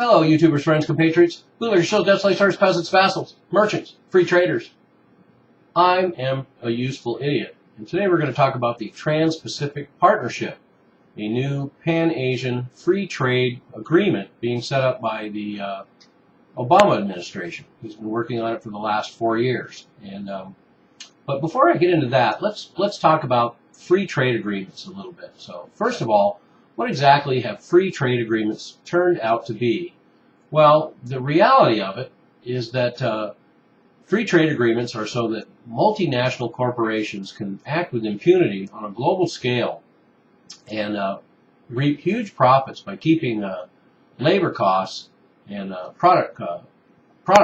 Hello, YouTubers, friends, compatriots, bootleggers, shills, debts, lacers, peasants, vassals, merchants, free traders. I am a useful idiot, and today we're going to talk about the Trans-Pacific Partnership, a new Pan-Asian free trade agreement being set up by the Obama administration. He's been working on it for the last 4 years. But before I get into that, let's talk about free trade agreements a little bit. So first of all, what exactly have free trade agreements turned out to be? Well, the reality of it is that free trade agreements are so that multinational corporations can act with impunity on a global scale and reap huge profits by keeping labor costs and product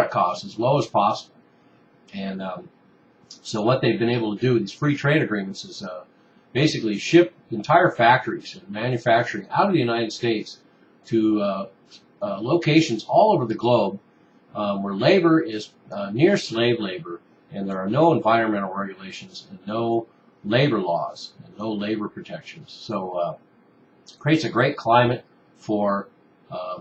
costs as low as possible. And so what they've been able to do with these free trade agreements is basically ship entire factories and manufacturing out of the United States to locations all over the globe where labor is near slave labor, and there are no environmental regulations and no labor laws and no labor protections. So it creates a great climate for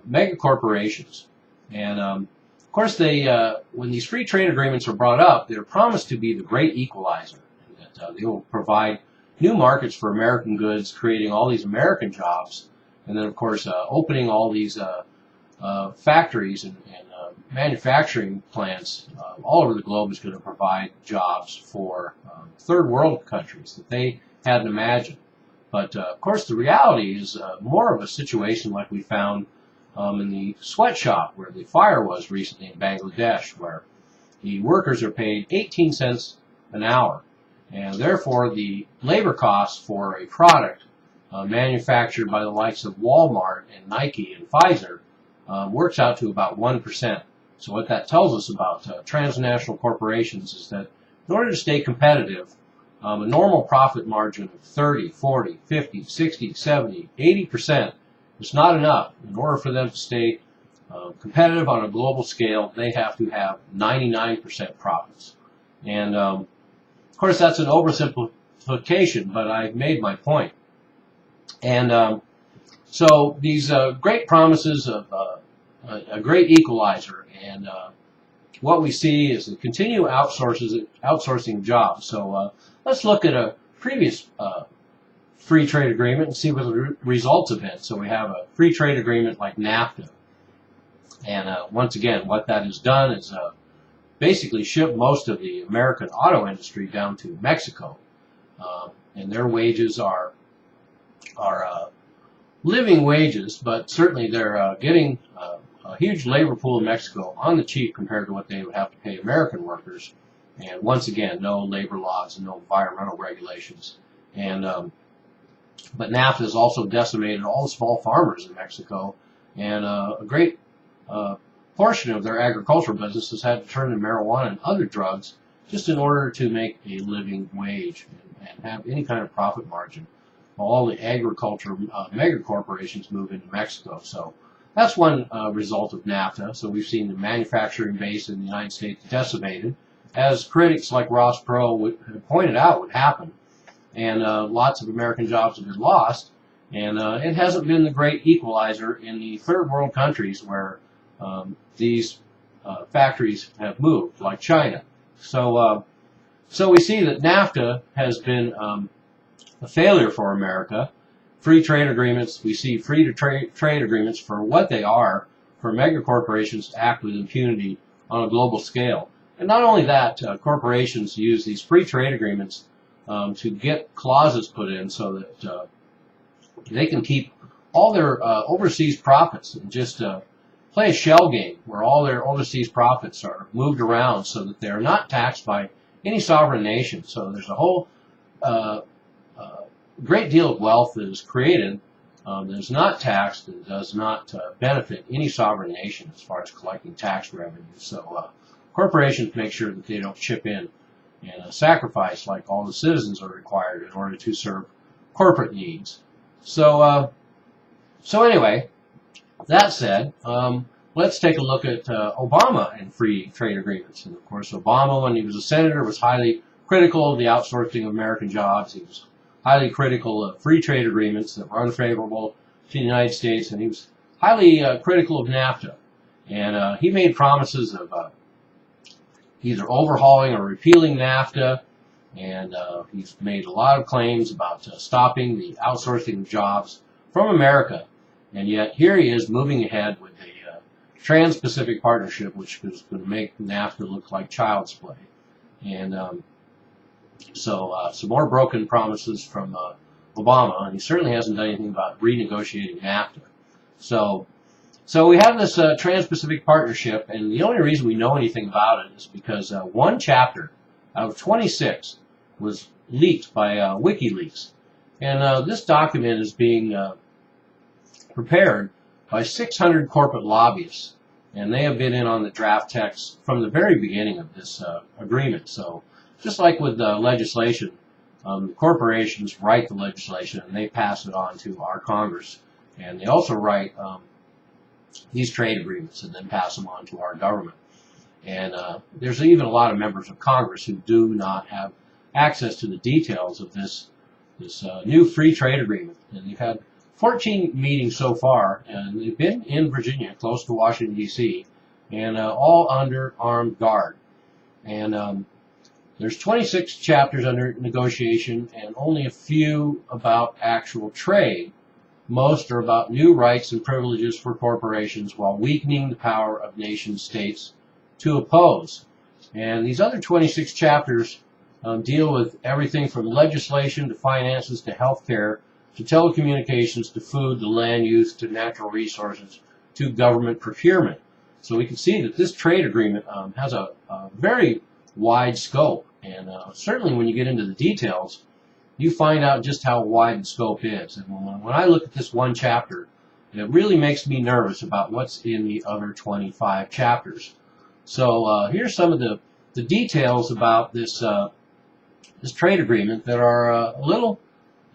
mega corporations. And of course, when these free trade agreements are brought up, they're promised to be the great equalizer, and that they will provide new markets for American goods, creating all these American jobs, and then of course opening all these factories and manufacturing plants all over the globe is going to provide jobs for third world countries that they hadn't imagined. But of course the reality is more of a situation like we found in the sweatshop where the fire was recently in Bangladesh, where the workers are paid 18 cents an hour. And therefore, the labor costs for a product manufactured by the likes of Walmart and Nike and Pfizer works out to about 1%. So what that tells us about transnational corporations is that in order to stay competitive, a normal profit margin of 30, 40, 50, 60, 70, 80% is not enough. In order for them to stay competitive on a global scale, they have to have 99% profits. And of course, that's an oversimplification, but I've made my point. And so these great promises of a great equalizer, and what we see is the continued outsourcing jobs. So let's look at a previous free trade agreement and see what the results have been. So we have a free trade agreement like NAFTA. And once again, what that has done is basically ship most of the American auto industry down to Mexico, and their wages are living wages, but certainly they're getting a huge labor pool in Mexico on the cheap compared to what they would have to pay American workers. And once again, no labor laws and no environmental regulations. And but NAFTA has also decimated all the small farmers in Mexico, and a great portion of their agricultural business has had to turn to marijuana and other drugs just in order to make a living wage and have any kind of profit margin. All the agriculture mega corporations move into Mexico. So that's one result of NAFTA. So we've seen the manufacturing base in the United States decimated, as critics like Ross Perot have pointed out would happen. And lots of American jobs have been lost. And it hasn't been the great equalizer in the third world countries where these factories have moved, like China. So we see that NAFTA has been a failure for America. Free trade agreements, we see free trade agreements for what they are, for mega corporations to act with impunity on a global scale. And not only that, corporations use these free trade agreements to get clauses put in so that they can keep all their overseas profits and just play a shell game where all their overseas profits are moved around so that they're not taxed by any sovereign nation. So there's a whole great deal of wealth that is created that is not taxed and does not benefit any sovereign nation as far as collecting tax revenue. So corporations make sure that they don't chip in and sacrifice like all the citizens are required in order to serve corporate needs. So anyway, that said, let's take a look at Obama and free trade agreements. And of course, Obama, when he was a senator, was highly critical of the outsourcing of American jobs. He was highly critical of free trade agreements that were unfavorable to the United States, and he was highly critical of NAFTA. And he made promises of either overhauling or repealing NAFTA. And he's made a lot of claims about stopping the outsourcing of jobs from America. And yet here he is moving ahead with a TransPacific Partnership, which is going to make NAFTA look like child's play. And so some more broken promises from Obama, and he certainly hasn't done anything about renegotiating NAFTA. So we have this Trans-Pacific Partnership, and the only reason we know anything about it is because one chapter out of 26 was leaked by WikiLeaks. And this document is being prepared by 600 corporate lobbyists, and they have been in on the draft text from the very beginning of this agreement. So just like with legislation, corporations write the legislation and they pass it on to our Congress, and they also write these trade agreements and then pass them on to our government. And there's even a lot of members of Congress who do not have access to the details of this new free trade agreement. And they've had 14 meetings so far, and they've been in Virginia, close to Washington, D.C., and all under armed guard. And there's 26 chapters under negotiation and only a few about actual trade. Most are about new rights and privileges for corporations while weakening the power of nation states to oppose. And these other 26 chapters deal with everything from legislation to finances to healthcare to telecommunications to food to land use to natural resources to government procurement. So we can see that this trade agreement has a very wide scope, and certainly when you get into the details, you find out just how wide the scope is. And when I look at this one chapter, it really makes me nervous about what's in the other 25 chapters. So here's some of the details about this this trade agreement that are a little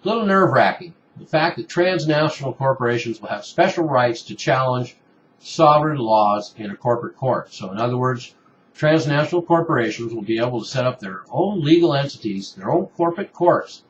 nerve-wracking. The fact that transnational corporations will have special rights to challenge sovereign laws in a corporate court. So in other words, transnational corporations will be able to set up their own legal entities, their own corporate courts,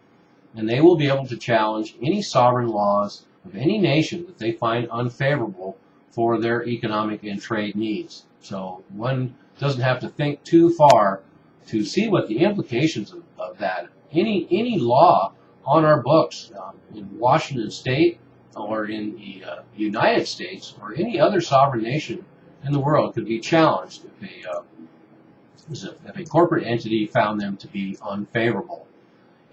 and they will be able to challenge any sovereign laws of any nation that they find unfavorable for their economic and trade needs. So one doesn't have to think too far to see what the implications of that. Any law on our books in Washington State or in the United States or any other sovereign nation in the world could be challenged if a corporate entity found them to be unfavorable.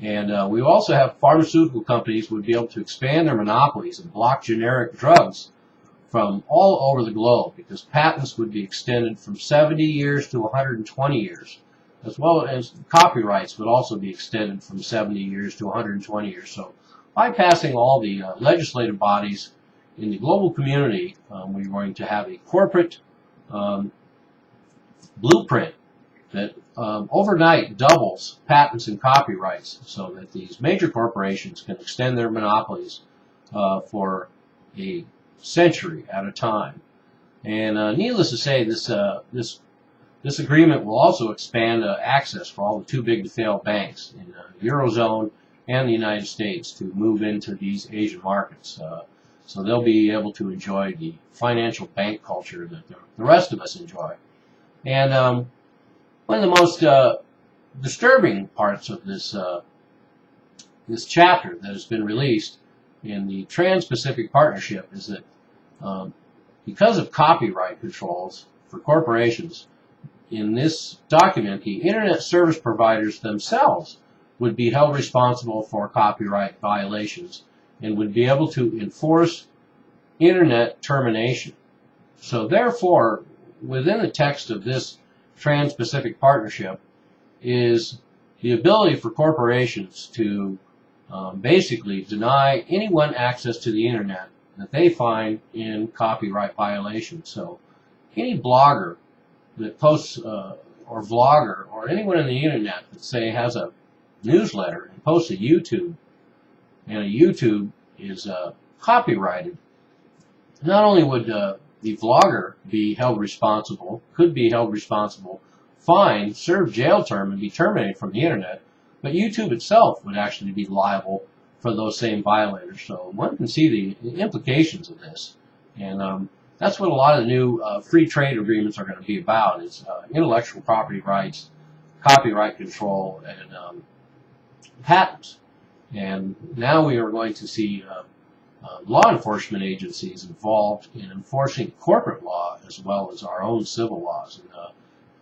And we also have pharmaceutical companies would be able to expand their monopolies and block generic drugs from all over the globe, because patents would be extended from 70 years to 120 years, as well as copyrights would also be extended from 70 years to 120 years. So bypassing all the legislative bodies in the global community, we're going to have a corporate blueprint that overnight doubles patents and copyrights so that these major corporations can extend their monopolies for a century at a time. And needless to say, this agreement will also expand access for all the too big to fail banks in the Eurozone and the United States to move into these Asian markets. So they'll be able to enjoy the financial bank culture that the rest of us enjoy. And one of the most disturbing parts of this this chapter that has been released in the Trans-Pacific Partnership is that because of copyright controls for corporations, in this document, the Internet service providers themselves would be held responsible for copyright violations and would be able to enforce Internet termination. So therefore, within the text of this Trans-Pacific Partnership is the ability for corporations to basically deny anyone access to the Internet that they find in copyright violations. So any blogger that posts or vlogger or anyone on the Internet that, say, has a newsletter and posts to YouTube, and a YouTube is copyrighted, not only would the vlogger be held responsible, could be held responsible, fined, serve jail term, and be terminated from the Internet, but YouTube itself would actually be liable for those same violators. So one can see the implications of this. And that's what a lot of the new free trade agreements are going to be about, is intellectual property rights, copyright control, and patents. And now we are going to see law enforcement agencies involved in enforcing corporate law as well as our own civil laws. And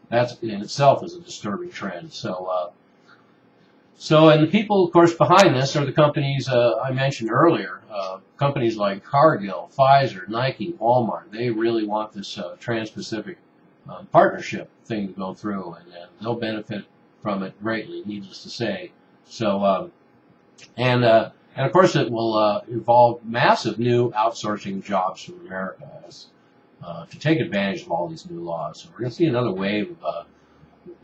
that in itself is a disturbing trend. And the people, of course, behind this are the companies I mentioned earlier. Companies like Cargill, Pfizer, Nike, Walmart. They really want this Trans-Pacific Partnership thing to go through, and they'll benefit from it greatly, needless to say. And of course, it will involve massive new outsourcing jobs from America to take advantage of all these new laws. So we're going to see another wave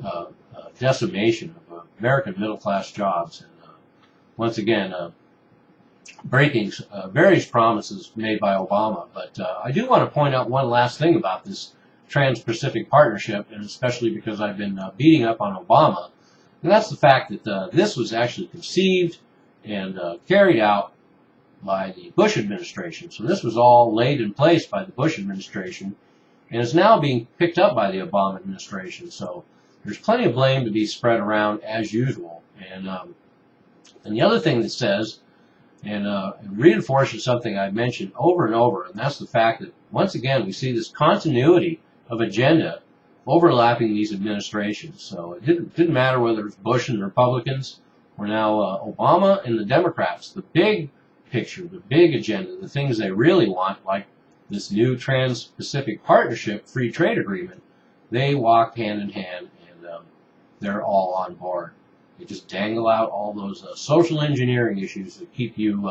of decimation of American middle-class jobs. And once again, breaking various promises made by Obama. But I do want to point out one last thing about this Trans-Pacific Partnership, and especially because I've been beating up on Obama, and that's the fact that this was actually conceived and carried out by the Bush administration. So this was all laid in place by the Bush administration, and is now being picked up by the Obama administration. So there's plenty of blame to be spread around as usual. And the other thing that says, and reinforces something I've mentioned over and over, and that's the fact that once again we see this continuity of agenda overlapping these administrations. So it didn't matter whether it was Bush and the Republicans, or now Obama and the Democrats. The big picture, the big agenda, the things they really want, like this new Trans-Pacific Partnership free trade agreement, they walk hand in hand, and they're all on board. They just dangle out all those social engineering issues that keep you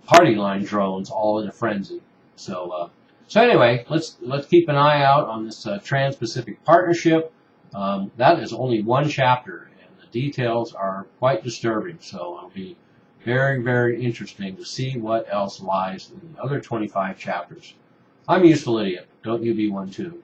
party line drones all in a frenzy. So anyway, let's keep an eye out on this Trans-Pacific Partnership. That is only one chapter, and the details are quite disturbing. So it'll be very, very interesting to see what else lies in the other 25 chapters. I'm a Useful Idiot. Don't you be one too.